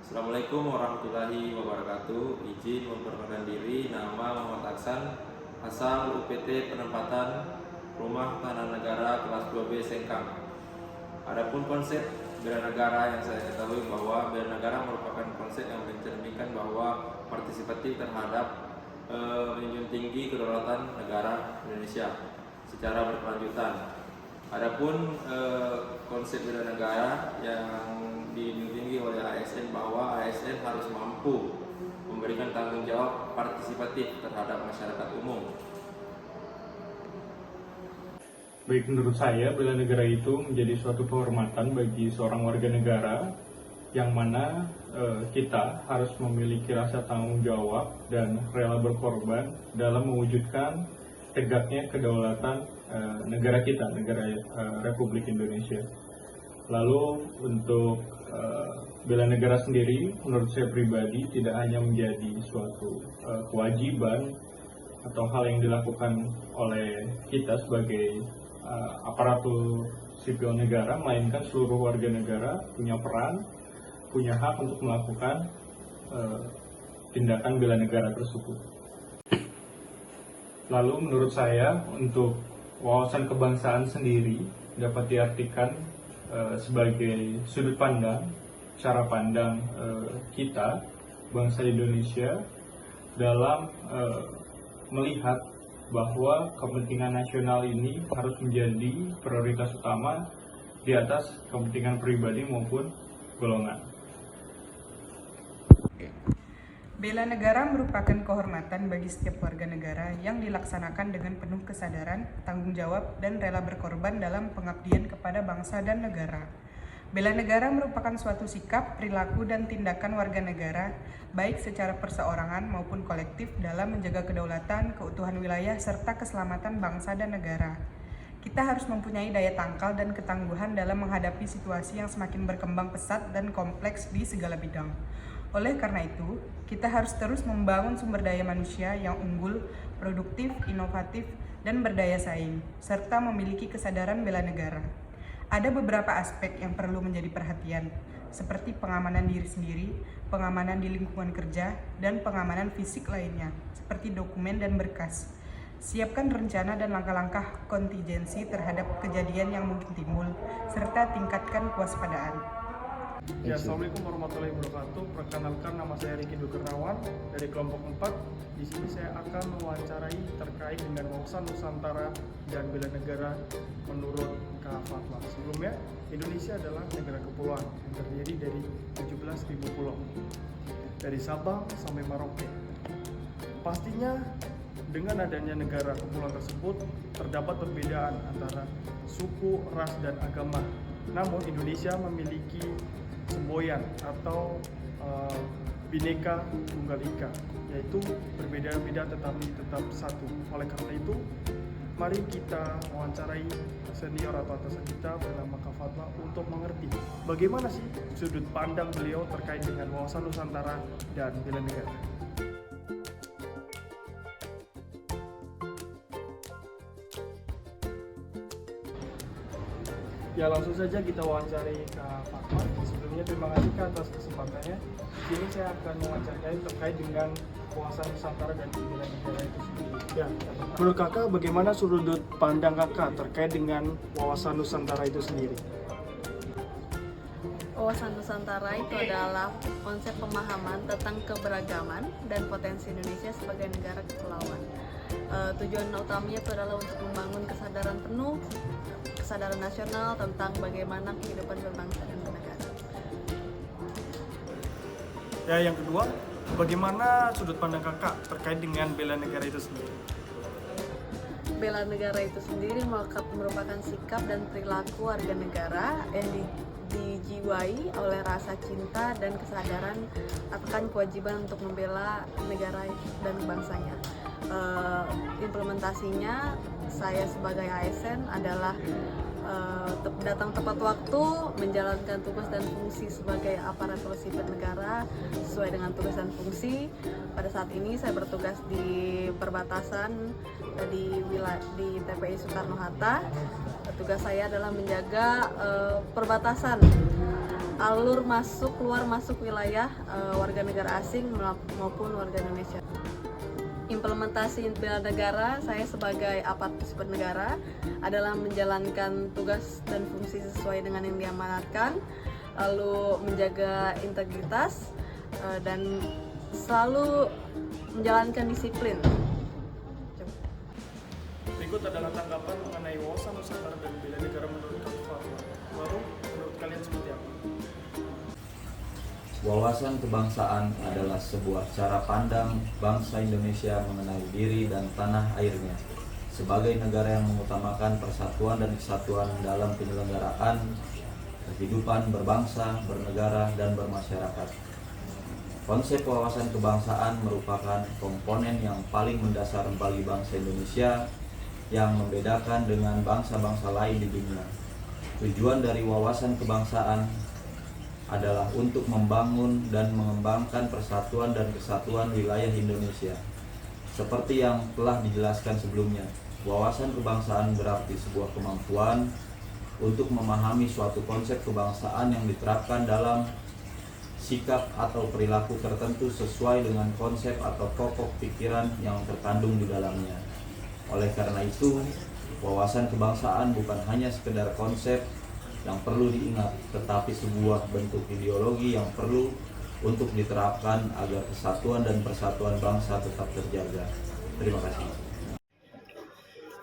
Assalamualaikum warahmatullahi wabarakatuh. Izin memperkenalkan diri, nama Muhammad Aksan, asal UPT Penempatan Rumah Tahanan Negara kelas 2B Sengkang. Adapun konsep bela negara yang saya ketahui bahwa bela negara merupakan konsep yang mencerminkan bahwa partisipatif terhadap menjunjung tinggi kedaulatan negara Indonesia secara berkelanjutan. Adapun konsep bela negara yang dibimbing oleh ASN bahwa ASN harus mampu memberikan tanggung jawab partisipatif terhadap masyarakat umum. Baik, menurut saya bela negara itu menjadi suatu kehormatan bagi seorang warga negara yang mana kita harus memiliki rasa tanggung jawab dan rela berkorban dalam mewujudkan tegaknya kedaulatan negara kita, negara Republik Indonesia. Lalu untuk bela negara sendiri, menurut saya pribadi tidak hanya menjadi suatu kewajiban atau hal yang dilakukan oleh kita sebagai aparatur sipil negara, melainkan seluruh warga negara punya peran, punya hak untuk melakukan tindakan bela negara tersebut. Lalu menurut saya untuk wawasan kebangsaan sendiri dapat diartikan sebagai sudut pandang, cara pandang kita, bangsa Indonesia dalam melihat bahwa kepentingan nasional ini harus menjadi prioritas utama di atas kepentingan pribadi maupun golongan. Bela negara merupakan kehormatan bagi setiap warga negara yang dilaksanakan dengan penuh kesadaran, tanggung jawab, dan rela berkorban dalam pengabdian kepada bangsa dan negara. Bela negara merupakan suatu sikap, perilaku, dan tindakan warga negara, baik secara perseorangan maupun kolektif dalam menjaga kedaulatan, keutuhan wilayah, serta keselamatan bangsa dan negara. Kita harus mempunyai daya tangkal dan ketangguhan dalam menghadapi situasi yang semakin berkembang pesat dan kompleks di segala bidang. Oleh karena itu, kita harus terus membangun sumber daya manusia yang unggul, produktif, inovatif, dan berdaya saing, serta memiliki kesadaran bela negara. Ada beberapa aspek yang perlu menjadi perhatian, seperti pengamanan diri sendiri, pengamanan di lingkungan kerja, dan pengamanan fisik lainnya, seperti dokumen dan berkas. Siapkan rencana dan langkah-langkah kontingensi terhadap kejadian yang mungkin timbul, serta tingkatkan kewaspadaan. Ya, Assalamualaikum warahmatullahi wabarakatuh. Perkenalkan, nama saya Riki Dukernawan dari kelompok 4. Di sini saya akan mewawancarai terkait dengan wawasan Nusantara dan bela negara menurut Kak Fatma. Sebelumnya, Indonesia adalah negara kepulauan yang terdiri dari 17.000 pulau, dari Sabang sampai Merauke. Pastinya dengan adanya negara kepulauan tersebut terdapat perbedaan antara suku, ras, dan agama. Namun Indonesia memiliki semboyan atau Bhinneka Tunggal Ika, yaitu berbeda-beda tetapi tetap satu. Oleh karena itu, mari kita wawancarai senior atau atasan kita bernama Kak Fatma untuk mengerti bagaimana sih sudut pandang beliau terkait dengan wawasan Nusantara dan bela negara. Ya, langsung saja kita wawancarai Kak Fatma. Sebelumnya terima kasih Kak atas kesempatannya. Di sini saya akan mewawancarai terkait dengan wawasan Nusantara dan bela negara itu sendiri. Ya, menurut Kakak bagaimana sudut pandang Kakak terkait dengan wawasan Nusantara itu sendiri? Wawasan Nusantara itu adalah konsep pemahaman tentang keberagaman dan potensi Indonesia sebagai negara kepulauan. Tujuan utamanya itu adalah untuk membangun kesadaran penuh, kesadaran nasional tentang bagaimana kehidupan berbangsa dan bernegara. Ya, yang kedua, bagaimana sudut pandang Kakak terkait dengan bela negara itu sendiri? Bela negara itu sendiri merupakan sikap dan perilaku warga negara yang dijiwai oleh rasa cinta dan kesadaran akan kewajiban untuk membela negara dan bangsanya. Implementasinya saya sebagai ASN adalah datang tepat waktu, menjalankan tugas dan fungsi sebagai aparatur sipil negara sesuai dengan tugas dan fungsi. Pada saat ini saya bertugas di perbatasan di TPI Soekarno Hatta. Tugas saya adalah menjaga perbatasan alur masuk keluar masuk wilayah warga negara asing maupun warga Indonesia. Implementasi bela negara, saya sebagai aparatur sipil negara adalah menjalankan tugas dan fungsi sesuai dengan yang diamanatkan, lalu menjaga integritas dan selalu menjalankan disiplin. Berikut adalah tanggapan mengenai wawasan Nusantara dan bela negara menurut Kak Fatwa. Lalu, menurut kalian seperti apa? Wawasan kebangsaan adalah sebuah cara pandang bangsa Indonesia mengenai diri dan tanah airnya sebagai negara yang mengutamakan persatuan dan kesatuan dalam penyelenggaraan kehidupan berbangsa, bernegara, dan bermasyarakat. Konsep wawasan kebangsaan merupakan komponen yang paling mendasar bagi bangsa Indonesia yang membedakan dengan bangsa-bangsa lain di dunia. Tujuan dari wawasan kebangsaan adalah untuk membangun dan mengembangkan persatuan dan kesatuan wilayah Indonesia. Seperti yang telah dijelaskan sebelumnya, wawasan kebangsaan berarti sebuah kemampuan untuk memahami suatu konsep kebangsaan yang diterapkan dalam sikap atau perilaku tertentu sesuai dengan konsep atau pokok pikiran yang terkandung di dalamnya. Oleh karena itu, wawasan kebangsaan bukan hanya sekedar konsep yang perlu diingat, tetapi sebuah bentuk ideologi yang perlu untuk diterapkan agar kesatuan dan persatuan bangsa tetap terjaga. Terima kasih.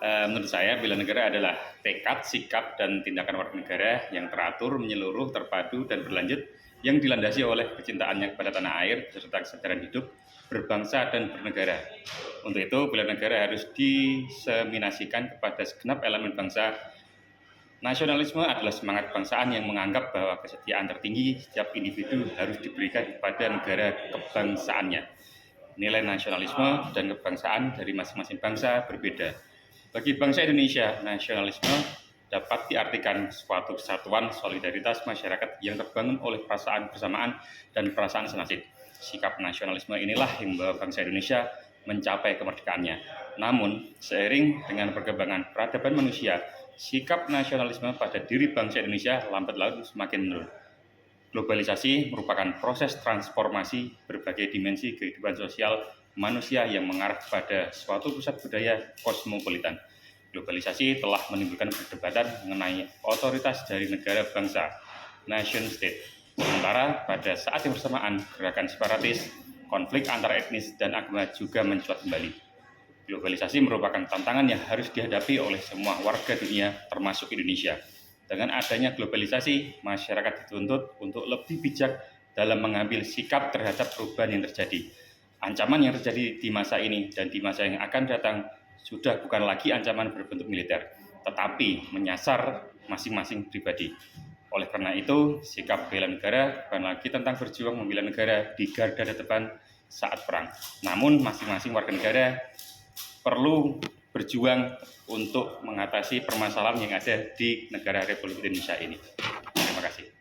Menurut saya, bela negara adalah tekad, sikap, dan tindakan warga negara yang teratur, menyeluruh, terpadu, dan berlanjut yang dilandasi oleh kecintaannya kepada tanah air serta kesadaran hidup, berbangsa, dan bernegara. Untuk itu, bela negara harus diseminasikan kepada segenap elemen bangsa. Nasionalisme adalah semangat kebangsaan yang menganggap bahwa kesetiaan tertinggi setiap individu harus diberikan kepada negara kebangsaannya. Nilai nasionalisme dan kebangsaan dari masing-masing bangsa berbeda. Bagi bangsa Indonesia, nasionalisme dapat diartikan suatu kesatuan solidaritas masyarakat yang terbangun oleh perasaan bersamaan dan perasaan senasib. Sikap nasionalisme inilah yang membawa bangsa Indonesia mencapai kemerdekaannya. Namun, seiring dengan perkembangan peradaban manusia, sikap nasionalisme pada diri bangsa Indonesia lambat laun semakin menurun. Globalisasi merupakan proses transformasi berbagai dimensi kehidupan sosial manusia yang mengarah kepada suatu pusat budaya kosmopolitan. Globalisasi telah menimbulkan perdebatan mengenai otoritas dari negara bangsa, nation state. Sementara pada saat yang bersamaan, gerakan separatis, konflik antar etnis dan agama juga mencuat kembali. Globalisasi merupakan tantangan yang harus dihadapi oleh semua warga dunia, termasuk Indonesia. Dengan adanya globalisasi, masyarakat dituntut untuk lebih bijak dalam mengambil sikap terhadap perubahan yang terjadi. Ancaman yang terjadi di masa ini dan di masa yang akan datang sudah bukan lagi ancaman berbentuk militer, tetapi menyasar masing-masing pribadi. Oleh karena itu, sikap bela negara bukan lagi tentang berjuang membela negara di garda depan saat perang. Namun, masing-masing warga negara perlu berjuang untuk mengatasi permasalahan yang ada di negara Republik Indonesia ini. Terima kasih.